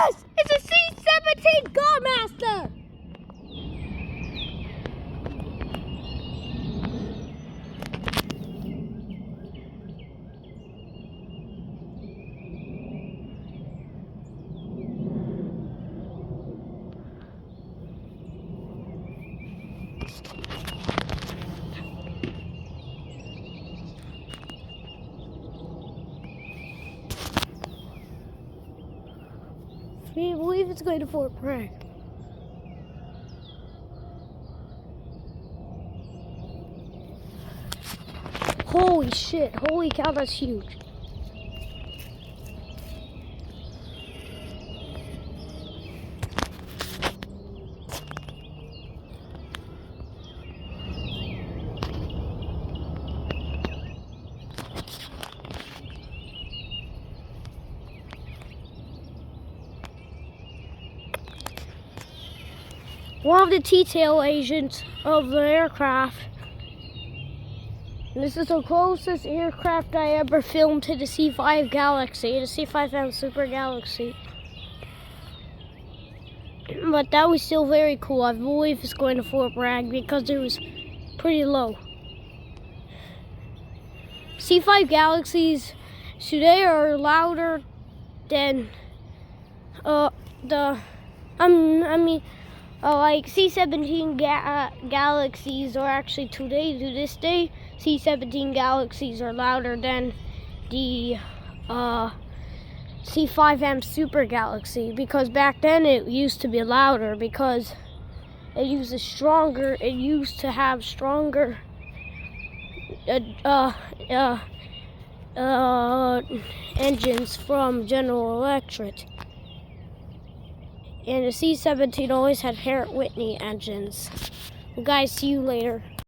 Yes! It's a C-17 Godmaster! I believe it's going to Fort Bragg. Holy shit, holy cow, that's huge. One of the T-tail agents of the aircraft. And this is the closest aircraft I ever filmed to the C5 Galaxy, the C5M Super Galaxy. But that was still very cool. I believe it's going to Fort Bragg because it was pretty low. C5 Galaxies today are louder than like C-17 Galaxies are actually today, to this day, C-17 Galaxies are louder than the C5M Super Galaxy, because back then it used to be louder because it used to have stronger engines from General Electric. And the C-17 always had Parrott Whitney engines. Well, guys, see you later.